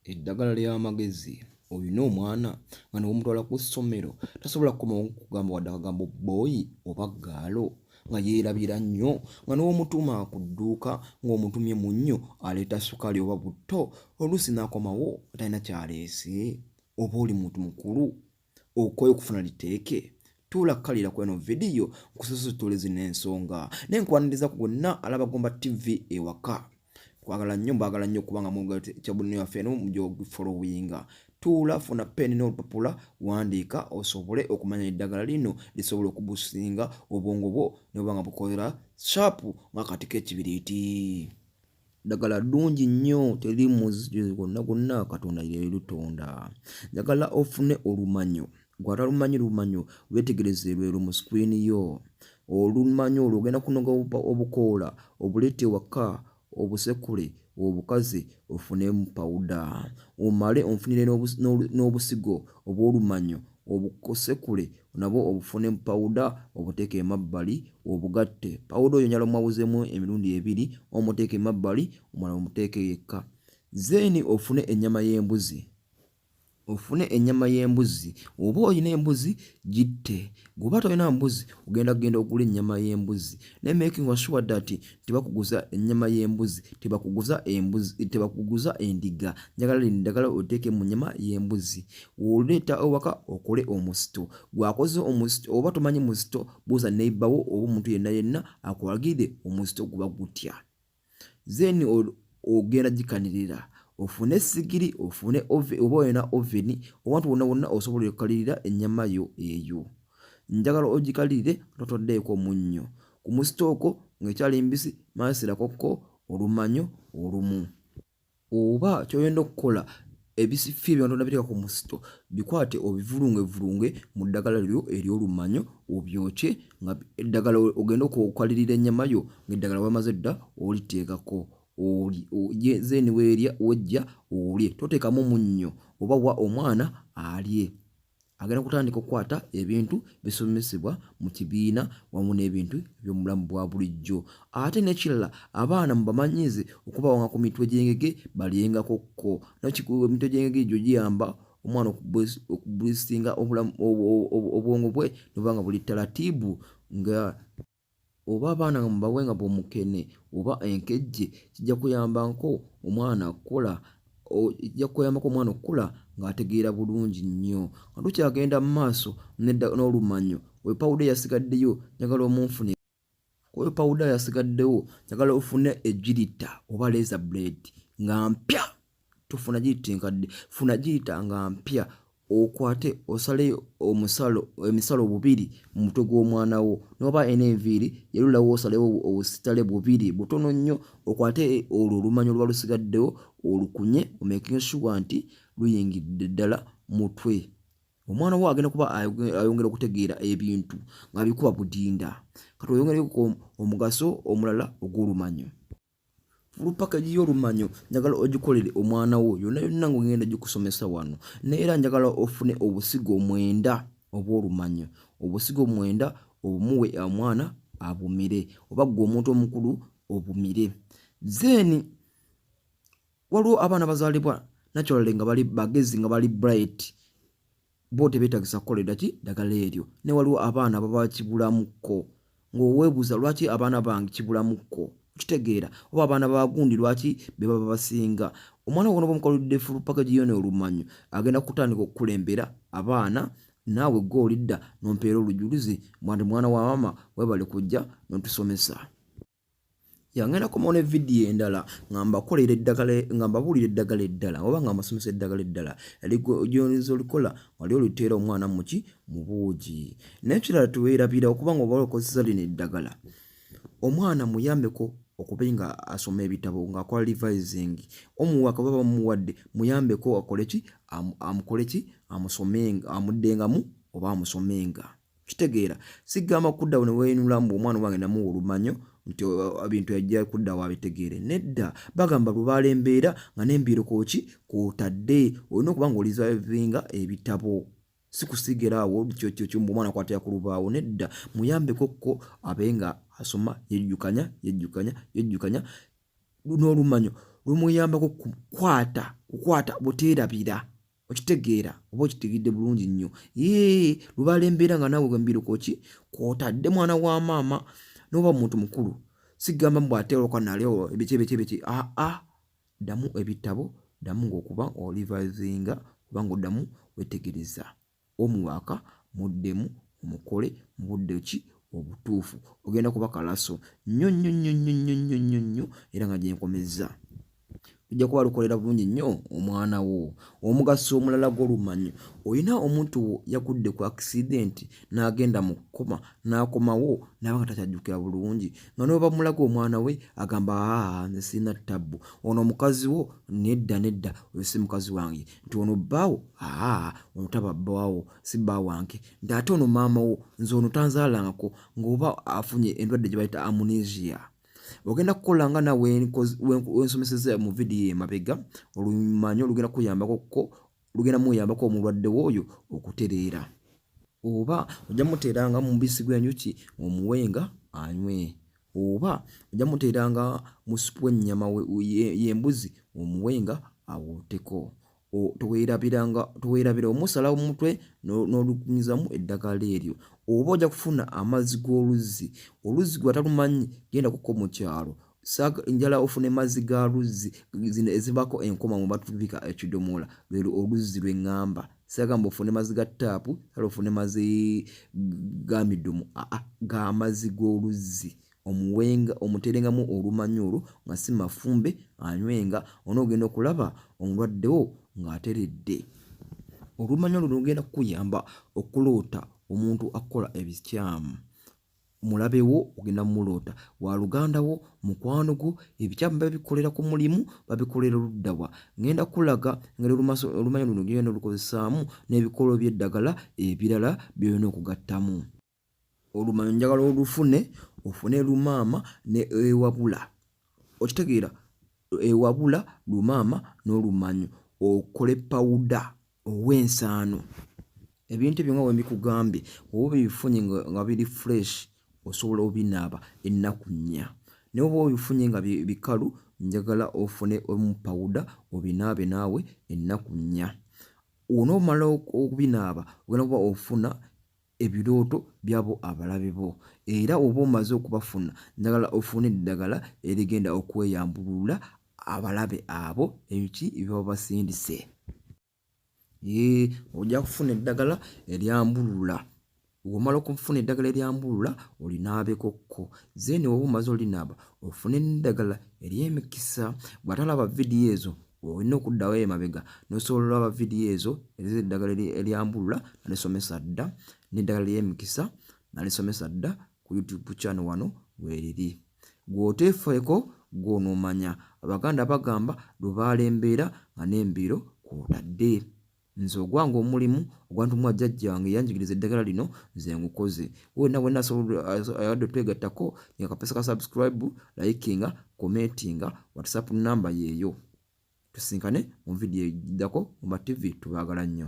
Eddagala lya Magezi olina omwana nga n'omutwala ku ssomero tasobola kukomawo kugamba wadde akagambo booyi oba gaalo nga yeerabira nnyo nga n'omutuma ku dduuka ng'omutumye munnyo aleeta sukaali oba butto oluusi n'akomawo talina kyaleese. Oba oli muntu mukulu okooye okufuna liteeke tuula kkalira ku eno vidiyo nkusosotole zino ensonga n'enkwaniriza ku gonna alaba Gomba TV ewaka. Kwagala nnyo mbaagala nnyo kubanga mwongera ekyabulino yaffe eno mugyogifolowinga. Tuula funa peni n'olupapula wandiika osobole okumanya eddagala lino lisobole okubusinga obwongo bwo ne bwanga bukolera shaapu ng'akati k'ekibiriiti. Ddagala ddungi nnyo teri muzizo gwonna gwonna Katonda ye lutonda. Njagala ofune olumanyo gw'atalumanyi lumanyo weetegereze lwero mu sikwini yo. Olumanyo olwo ogenda kunoga obukoola obuleete waka obusekule obukaze ofunemu pawuda omale onfunire n'obusigo obw'olumanyo obukosekule nabwo obufunemu pawuda obuteeke emabbali obugatte. Pawuda oyo nyala omwawuzemu emirundi ebiri omuteeke emabbali omulala omuteeke yekka. Zeeni ofune ennyama y'embuzi. Ofune ennyama y'embuzi oba olina embuzi gitte. Bw'oba tolina mbuzi ogenda ogula ennyama y'embuzi ne making sure that tebakuguza ennyama y'embuzi tebakuguza endiga. Njagala lino eddagala oteeke mu nnyama y'embuzi oleeta ewaka okole omusito. Gwakoze omusito oba tomanyi musito buuza neighbour wo oba omuntu yenna akulagire omusito guba gutya. Then ogenda gikanirira ofune sigiri ofune oba olina oveni owantu wonna wonna osobola okukalirira ennyama yo eyo. Njagala ogikalirire totoddeeko munnyo ku musito okwo ng'ekyali mbisi maasirako olumanyo olumu. Oba ky'oyenda okukola ebisifi byonna biteeka ku musito bikwate obivulungevulunge mu ddagala lyo ery'olumanyo obyokye nga eddagala ogenda okukalirira ennyama yo ng'eddagala wamaze dda oliteekako. Zeeni wejja olye toteekamu munnyo oba wa omwana alye. Agenda kutandika okukwata ebintu bisomesebwa mu kibiina wamu n'ebintu by'omulamu bwa bulijjo. Ate n'ekirala abaana mubamanyize okubawanga ku mitwe gy'engege balyengakokko. Emitwe gy'engege egyo giyamba omwana okubulisinga obwongo bwe ne buba nga buli taratibu nga oba abaana mubawenga bw'omukene oba enkejje kijja kuyambako omwana okukula ng'ategeera bulungi nnyo. Nga tukyagenda mu maaso n'olumanyo we pawuda eyasigaddeyo njagala omunfunire. Kuba pawuda yasigaddewo njagala ofune ejjirita oba laser blade nga mpya. Tofuna girita enkadde, funa girita nga mpya okwate osale emisalo bubiri mu mutwe gw'omwana wo n'oba enviiri yerulawo osalewo obusitale bubiri butono nnyo okwate olwo olumanyo oluba lusigaddewo olukunye omaking sure nti luyingidde ddala mutwe. Omwana wo agenda kuba ayongera okutegeera ebintu nga bikuba budinda. Kati oyongereko omugaso omulala ogw'olumanyo. Package y'olumanyo njagala ogikolere omwana wo yonna yonna ng'ogenda gikusomesa wano. Neera njagala ofune obusigo 9 obw'olumanyo. Obusigo 9 obumuwe omwana abumire oba ggwe omuntu omukulu obumire. Zeeni waliwo abaana bazaalibwa naturally nga bali bagezi nga bali bright bo tebeetagisa kukolera ki ddagala eryo. Ne waliwo abaana baba kibulamuko ng'oweebuuza lwaki abaana bange kibulamuko kitegeera oba abaana bagundi lwaki be baba basinga. Omwana wono bw'omukoledde full package yona olumanyo agenda kutandika okukulembera abaana naawe gw'olidda n'ompeera olujulizi mwana wa mama webale kujja n'otusomesa. Ngenda kumaona evidiyo endala nga mbakolera eddagala nga mbabuulira eddagala eddala oba nga mbasomesa eddagala eddala gy'oyinza olikola wali oliteera omwana mu buugi. N'ekirala tuweerabira okubanga oba okozesa lino eddagala omwana muyambeko okuba nga asoma ebitabo ng'akola revising. Omuwaka baba bamuwadde muyambeko amukole amuddengamu oba amusomenga. Kitegeera sigamba kuddawo ne weenulamu omwana wange namuwa olumanyo nti ebintu yajja kuddawo abitegeere. Nedda bagamba lubaala embeera nga n'embiiro kw'otadde olina okuba ng'olisavinga ebitabo si kusigera awo kyo omwana kwatira ku lubaawo. Nedda muyambeko abe nga asoma yejjukanya n'olumanyo lumuyambako kukwata kukwata buteerabira okitegeera oba okitegedde bulungi nnyo lubaala embeera nga naawe gwembiruko ki kwotadde mwana wa maama n'oba muntu mukulu sigamba bw'ateeroka nalyo ebiki ddamu ebitabo ddamu ng'okuba olivazinga kubanga oddamu wetegereza omuwaaka muddemu omukole mu budde ki obutuufu ogenda kuba kalaso nnyo era nga gyenkomeza ojja kuba lukolera bulungi nnyo omwana wo. Omugaso omulala gw'Olumanyo, olina omuntu wo yagudde ku accident n'agenda mu kkoma n'akomawo n'aba nga takyajjukira bulungi nga n'oba mulaga omwana we agamba nze sirina ttabbu ono omukazi wo nedda oyo si mukazi wange nti ono bbaawo ono taba bbaawo si bba wange nti ate ono maama wo nze ono tanzaalangako ng'oba afunye endwadde gye bayita amnesia. Ogenda kukola nga nawe wensomeseza mu vidiyo emabega Olumanyo lugenda muyambako omulwadde w'oyo okutereera. Oba ojja muteeranga mu mubisi gw'enjuki omuwenga anywe, oba ojja muteeranga mu supu w'ennyama y'embuzi omuwenga awooteko. Toweerabira omusala mu mutwe n'olukunyizamu eddagala eryo. Oba ojja kufuna amazzi g'oluzzi, oluzzi gwe atalumanyi genda kukko mu kyalo njala ofune mazzi ga luzzi zino ezibako enkoma mu batubika ekidomola oluzzi lw'eŋŋamba sagamba ofune mazzi ga ttaapu sala ofune mazzi ga midumu ga mazzi g'oluzzi omuwenga omuteerengamu Olumanyo olwo nga si mafumbe anywenga onoogenda okulaba omulwadde wo ng'ateredde. Olumanyo luno lugenda kukuyamba okuloota omuntu akola ebikyamu. Mulabe wo ogenda muloota wa luganda wo mukwano gwo ebikyamu babikolera ku mulimu babikolera oluddawa. Ngenda kulaga ngeri Olumanyo luno genda olukozesaamu n'ebikolo by'eddagala ebirala by'olina okugattamu. Olumanyo njagala ofune lumaama ne ewabula. Okitegeera ewabula lumaama n'Olumanyo okole pawuda ow'ensaano. Ebintu byo nga bwe mbikugambye oba bifunye nga biri fresh osobola obinaaba ennaku 4 naye oba obifunye nga bikalu njagala ofune pawuda obinaabe naawe ennaku 4. Onoomala okubinaaba ogenda kuba ofuna ebirooto byabo abalabe bo era oba omaze okubafuna njagala ofune eddagala erigenda okweyambulula abalabe abo ebyo basindise. Ojja kufuna eddagala eryambulula. Womala okufuna eddagala eryambulula olinaabekokko zeni oba omaze olinaaba ofune n'eddagala ery'emikisa. Bw'atalaba vidiyo ezo olina okuddawo emabega n'osobola olaba vidiyo ezo ez'eddagala eryambulula nalisomesa dda n'eddagala ery'emikisa nalisomesa dda ku YouTube channel wano weeriri. Gw'oteefeeko gw'onoomanya. Abaganda bagamba lubaala embeera nga n'embiro kw'otadde. Nze ogwange omulimu ogwantumwa jjajja wange yanjigiriza eddagala lino nze ngukoze. Wonna bwe ayadde twegattako yakapesa ka subscribe, likinga, commentinga, WhatsApp namba yeeyo. Tusinkane mu vidiyo eddako mu TV tubaagala nnyo.